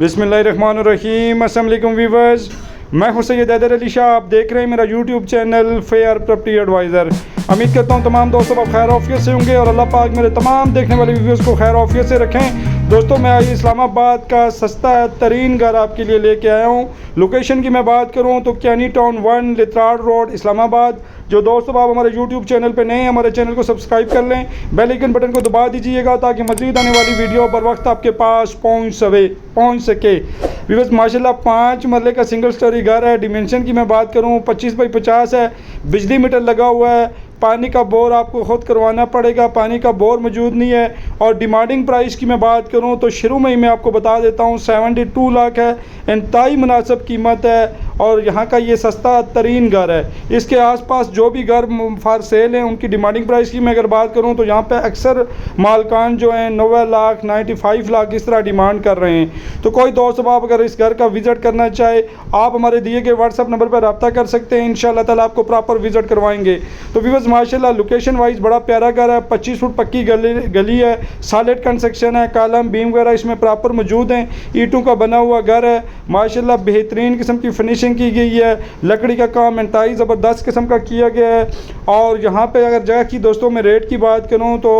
बिस्मिल्लाहिर्रहमानिर्रहीम। अस्सलाम वालेकुम व्यूअर्स, मैं हूं सैयद हैदर अली शाह। आप देख रहे हैं मेरा YouTube channel Fair Property Adviser. उम्मीद करता हूं तमाम दोस्तों आप खैर आफियत से होंगे और अल्लाह पाक मेरे तमाम देखने वाले व्यूअर्स को खैर आफियत से रखें। दोस्तों, मैं आज इस्लामाबाद का सस्ता तरीन घर आपके लिए लेके आया हूँ। लोकेशन की मैं बात करूँ तो कैनी टाउन 1 लित्राड रोड इस्लामाबाद। जो दोस्तों आप हमारे यूट्यूब चैनल पे नए हैं, हमारे चैनल को सब्सक्राइब कर लें, बेल आइकन बटन को दबा दीजिएगा ताकि मज़ीद आने वाली वीडियो बर वक्त आपके पास पहुँच सके। व्यूअर्स, माशाल्लाह 5 मरले का सिंगल स्टोरी घर है। डिमेंशन की मैं बात करूँ 25 बाई 50 है। बिजली मीटर लगा हुआ है। पानी का बोर आपको ख़ुद करवाना पड़ेगा, पानी का बोर मौजूद नहीं है। और डिमांडिंग प्राइस की मैं बात करूं तो शुरू में ही मैं आपको बता देता हूं 72 लाख है। इंतहाई मुनासिब कीमत है और यहाँ का ये सस्ता तरीन घर है। इसके आसपास जो भी घर फॉर सेल हैं उनकी डिमांडिंग प्राइस की मैं अगर बात करूँ तो यहाँ पे अक्सर मालकान जो हैं 90 लाख 95 लाख इस तरह डिमांड कर रहे हैं। तो कोई दोस्त आप अगर इस घर का विज़िट करना चाहे, आप हमारे दिए गए व्हाट्सअप नंबर पर रब्ता कर सकते हैं। इंशाअल्लाह ताला आपको प्रॉपर विज़िट करवाएंगे। तो व्यूअर्स, माशाल्लाह लोकेशन वाइज बड़ा प्यारा घर है। 25 फुट पक्की गली है। सॉलिड कंस्ट्रक्शन है। कॉलम बीम वगैरह इसमें प्रॉपर मौजूद हैं। ईंटों का बना हुआ घर है। माशाल्लाह बेहतरीन किस्म की फिनिशिंग की गई है। लकड़ी का काम इंतहाई ज़बरदस्त किस्म का किया गया है। और यहाँ पे अगर जगह की दोस्तों मैं रेट की बात करूँ तो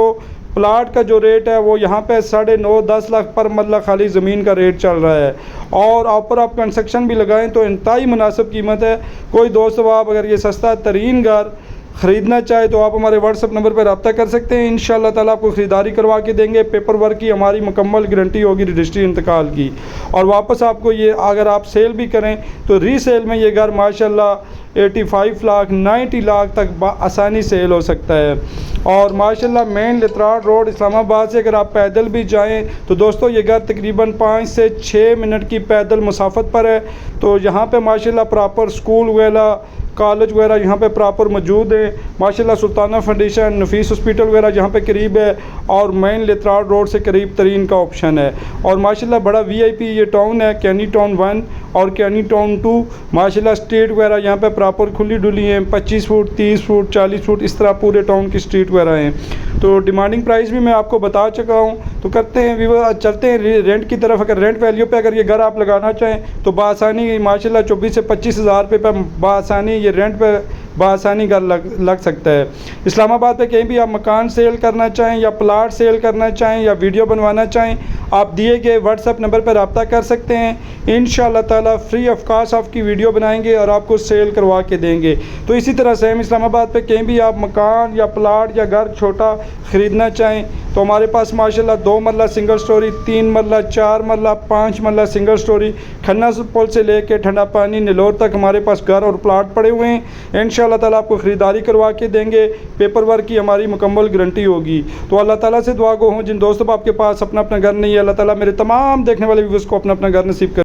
प्लाट का जो रेट है वो यहाँ पे 9.5-10 लाख पर मरला खाली ज़मीन का रेट चल रहा है। और ऊपर आप कंस्ट्रक्शन भी लगाएं तो इंतहाई मुनासिब कीमत है। कोई दोस्त आप अगर ये सस्ता तरीन घर ख़रीदना चाहे तो आप हमारे व्हाट्सअप नंबर पर रब्ता कर सकते हैं। इंशाअल्लाह ताला आपको ख़रीदारी करवा के देंगे। पेपर वर्क की हमारी मुकम्मल गारंटी होगी रजिस्ट्री इंतकाल की। और वापस आपको ये अगर आप सेल भी करें तो रीसेल में ये घर माशाल्लाह 85 लाख 90 लाख तक आसानी सेल हो सकता है। और माशाल्लाह मेन लित्राड रोड इस्लामाबाद से अगर आप पैदल भी जाएं तो दोस्तों ये घर तकरीबन 5 से 6 मिनट की पैदल मुसाफत पर है। तो यहाँ पे माशाल्लाह प्रॉपर स्कूल वगैरह कॉलेज वगैरह यहाँ पे प्रॉपर मौजूद है। माशाल्लाह सुल्ताना फाउंडेशन नफीस हॉस्पिटल वगैरह यहाँ पे करीब है और मेन लित्राड रोड से करीब तरीन का ऑप्शन है। और माशाल्लाह बड़ा VIP ये टाउन है, कैनी टाउन 1 और कैनी टाउन 2। माशाल्लाह स्ट्रीट वगैरह यहाँ पे प्रॉपर खुली डुली हैं। 25 फुट 30 फुट 40 फुट इस तरह पूरे टाउन की स्ट्रीट वगैरह हैं। तो डिमांडिंग प्राइस भी मैं आपको बता चुका हूँ। तो करते हैं चलते हैं रेंट की तरफ। अगर रेंट वैल्यू पे अगर ये घर आप लगाना चाहें तो बासानी माशाल्लाह 24 से 25 हज़ार रुपये पर बासानी ये रेंट पे बासानी घर लग सकता है। इस्लामाबाद पे कहीं भी आप मकान सेल करना चाहें या प्लाट सेल करना चाहें या वीडियो बनवाना चाहें, आप दिए गए व्हाट्सअप नंबर पर रब्ता कर सकते हैं। इंशाअल्लाह ताला फ्री ऑफ कॉस्ट आपकी वीडियो बनाएंगे और आपको सेल करवा के देंगे। तो इसी तरह से हम इस्लामाबाद पे कहीं भी आप मकान या प्लाट या घर छोटा ख़रीदना चाहें तो हमारे पास माशाल्लाह 2 मरला सिंगल स्टोरी, 3 मरला, 4 मरला, 5 मरला सिंगल स्टोरी खन्ना पुल से लेके ठंडा पानी नेलोर तक हमारे पास घर और प्लाट पड़े हुए हैं। इंशाअल्लाह ताला आपको ख़रीदारी करवा के देंगे। पेपर वर्क की हमारी मुकम्मल गारंटी होगी। तो अल्लाह ताला से दुआ गो हूँ जिन दोस्तों आपके पास अपना घर नहीं है, अल्लाह ताला मेरे तमाम देखने वाले व्यूअर्स को अपना घर नसीब कर